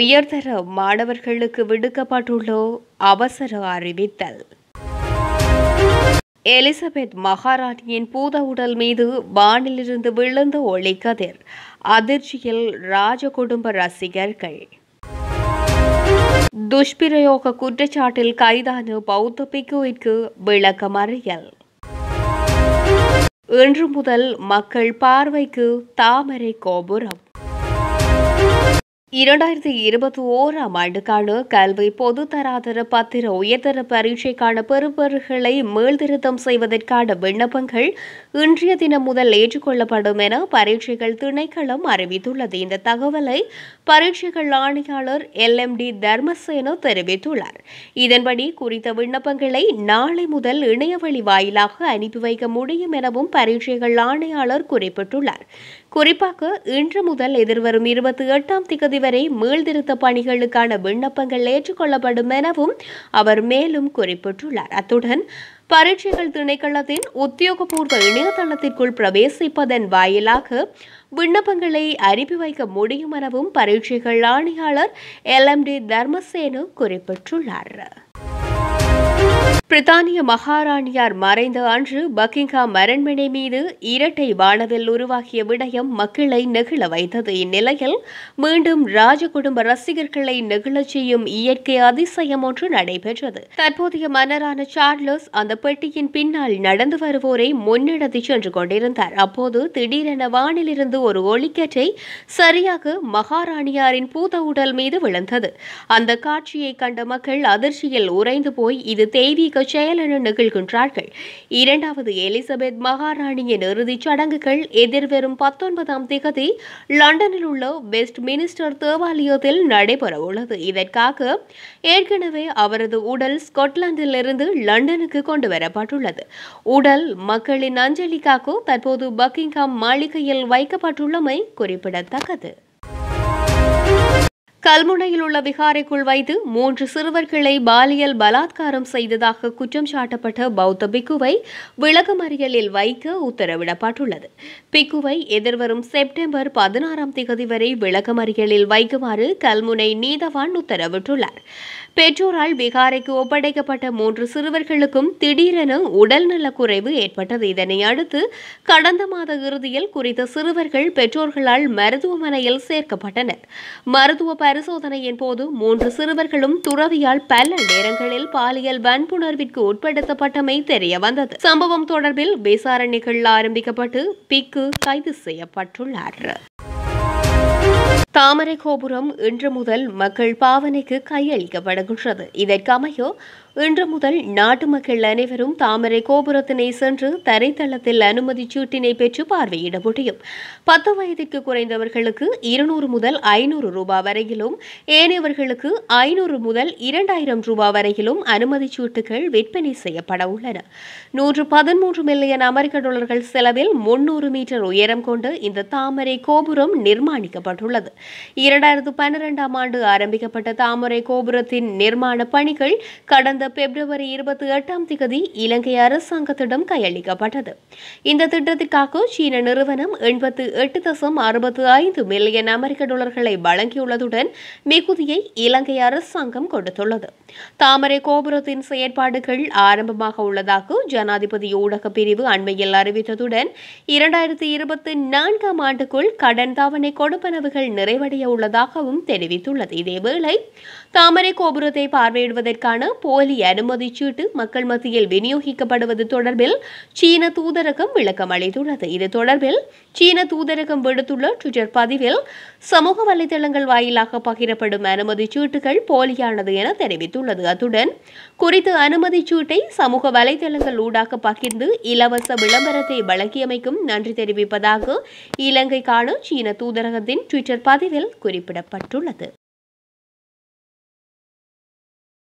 உயர்தர மாணவர்களுக்கு விடுக்கப்பட்டுள்ள அவசர அறிவித்தல். எலிசபெத் மகாராணியின் பூத உடல் மீது வானிலிருந்து விழுந்த ஒளிக்கதிர், அதிர்ச்சியில் ராஜகுடும்ப ரசிகர்கள். துஷ்பிரயோக குற்றச்சாட்டில் கைதான பௌத்த பிக்குவிற்கு விளக்கமறியல். இன்று முதல் மக்கள் பார்வைக்கு தாமரை கோபுரம். 2021ஆம் ஆண்டுக்கான கல்வி பொதுத்தராதர பத்திர உயர்தர பரீட்சைக்கான பெறுபேறுகளை மீள்திருத்தம் செய்வதற்கான விண்ணப்பங்கள் இன்றைய தினம் முதல் ஏற்றுக்கொள்ளப்படும் என பரீட்சைகள் திணைக்களம் அறிவித்துள்ளது. இந்த தகவலை பரீட்சைகள் ஆணையாளர் LMD தர்மசேன தெரிவித்துள்ளார். இதன்படி குறித்த விண்ணப்பங்களை நாளை முதல் இணையவழி வாயிலாக அனுப்பி வைக்க முடியும் எனவும் பரீட்சைகள் ஆணையாளர் குறிப்பிட்டுள்ளார். குறிப்பாக இன்று முதல் எதிர்வரும் 28ஆம் திகதி வரை மீள்திருத்த பணிகளுக்கான விண்ணப்பங்கள் ஏற்றுக்கொள்ளப்படும் எனவும் அவர் மேலும் குறிப்பிட்டுள்ளார். அத்துடன் பரீட்சைகள் திணைக்களத்தின் உத்தியோகபூர்வ இணையதளத்திற்குள் பிரவேசிப்பதன் வாயிலாக விண்ணப்பங்களை அனுப்பி வைக்க முடியும் எனவும் பரீட்சைகள் ஆணையாளர் LMD தர்மசேன குறிப்பிட்டுள்ளார். பிரித்தானிய மகாராணியார் மறைந்த அன்று பக்கிங்ஹாம் அரண்மனை மீது இரட்டை வானவில் உருவாகிய விடயம் மக்களை நெகிழ வைத்தது. இந்நிலையில் மீண்டும் ராஜகுடும்ப ரசிகர்களை நெகிழச் செய்யும் இயற்கை அதிசயம் ஒன்று நடைபெற்றது. தற்போதைய மன்னரான சார்லஸ் அந்த பெட்டியின் பின்னால் நடந்து வருவோரை முன்னெடுத்து சென்று கொண்டிருந்தார். அப்போது திடீரென வானிலிருந்து ஒரு ஒளிக்கற்றை சரியாக மகாராணியாரின் பூத உடல் மீது விழுந்தது. அந்த காட்சியை கண்ட மக்கள் அதிர்ச்சியில் உறைந்து போய் இது தெய்வீக செயல் என நிகழ்கின்றார்கள். இரண்டாவது எலிசபெத் மகாராணியின் இறுதிச் சடங்குகள் எதிர்வரும் 19ஆம் திகதி லண்டனில் உள்ள வெஸ்ட் மினிஸ்டர் தேவாலயத்தில் நடைபெறவுள்ளது. இதற்காக ஏற்கனவே அவரது உடல் ஸ்காட்லாந்திலிருந்து லண்டனுக்கு கொண்டு வரப்பட்டுள்ளது. உடல் மக்களின் அஞ்சலிக்காக தற்போது பக்கிங்ஹாம் மாளிகையில் வைக்கப்பட்டுள்ளமை குறிப்பிடத்தக்கது. கல்முனையில் உள்ள விகாரைக்குள் வைத்து 3 சிறுவர்களை பாலியல் பலாத்காரம் செய்ததாக குற்றம் சாட்டப்பட்ட பௌத்த பிக்குவை விளக்கமறியலில் வைக்க உத்தரவிடப்பட்டுள்ளது. பிக்குவை எதிர்வரும் செப்டம்பர் 16ஆம் திகதி வரை விளக்கமறியலில் வைக்குமாறு கல்முனை நீதவான் உத்தரவிட்டுள்ளார். பெற்றோரால் விகாரைக்கு ஒப்படைக்கப்பட்ட 3 சிறுவர்களுக்கும் திடீரென உடல்நலக் குறைவு ஏற்பட்டது. இதனை அடுத்து கடந்த மாத இறுதியில் குறித்த சிறுவர்கள் பெற்றோர்களால் மருத்துவமனையில் சேர்க்கப்பட்டனர். மருத்துவ பரிசோதனையின் போது 3 சிறுவர்களும் துறவியால் பல நேரங்களில் பாலியல் வன்புணர்விற்கு உட்படுத்தப்பட்டமை தெரிய வந்தது. சம்பவம் தொடர்பில் விசாரணைகள் ஆரம்பிக்கப்பட்டு பிக்கு கைது செய்யப்பட்டுள்ளார். தாமரை கோபுரம் இன்று முதல் மக்கள் பாவனைக்கு கையளிக்கப்படுகின்றது. இதற்கமைய இன்று முதல் நாட்டு மக்கள் அனைவரும் தாமரை கோபுரத்தினை சென்று தரைத்தளத்தில் அனுமதி சீட்டினை பெற்று பார்வையிட முடியும். 10 வயதிற்கு குறைந்தவர்களுக்கு 200 முதல் 500 ரூபாய் வரையிலும், ஏனையவர்களுக்கு 500 முதல் 2000 ரூபாய் வரையிலும் அனுமதி சீட்டுகள் விற்பனை செய்யப்பட உள்ளன. 113 மில்லியன் அமெரிக்க டாலர்கள் செலவில் 300 மீட்டர் உயரம் கொண்ட இந்த தாமரை கோபுரம் நிர்மாணிக்கப்பட்டுள்ளது. 2012ஆம் ஆண்டு ஆரம்பிக்கப்பட்ட தாமரை கோபுரத்தின் நிர்மாண பணிகள் கடந்த பிப்ரவரி 28ஆம் திகதி இலங்கை அரசாங்கத்திடம் கையளிக்கப்பட்டது. இந்த திட்டத்திற்காக சீன நிறுவனம் 88.65 மில்லியன் அமெரிக்க டாலர்களை வழங்கியுள்ளதுடன் மிகுதியை இலங்கை அரசாங்கம் கொடுத்துள்ளது. தாமரை கோபுரத்தின் செயற்பாடுகள் ஆரம்பமாக உள்ளதாக ஜனாதிபதி ஊடக பிரிவு அண்மையில் அறிவித்ததுடன் 2024ஆம் ஆண்டுக்குள் கடன் தவணை கொடுப்பனவுகள் நிறைவடைய உள்ளதாகவும் தெரிவித்துள்ளது. இதேவேளை தாமரை கோபுரத்தை பார்வையிடுவதற்கான போலி அனுமதி சீட்டு மக்கள் மத்தியில் விநியோகிக்கப்படுவது தொடர்பில் சீன தூதரகம் விளக்கம் அளித்துள்ளது. இது தொடர்பில் சீன தூதரகம் விடுத்துள்ள ட்விட்டர் பதிவில் சமூக வலைதளங்கள் வாயிலாக பகிரப்படும் அனுமதி சீட்டுகள் போலியானது என தெரிவித்துள்ளது. அத்துடன் குறித்த அனுமதி சீட்டை சமூக வலைதளங்கள் ஊடாக பகிர்ந்து இலவச விளம்பரத்தை வழங்கியமைக்கும் நன்றி தெரிவிப்பதாக இலங்கைக்கான சீன தூதரகத்தின் ட்விட்டர் பதிவில் குறிப்பிடப்பட்டுள்ளது.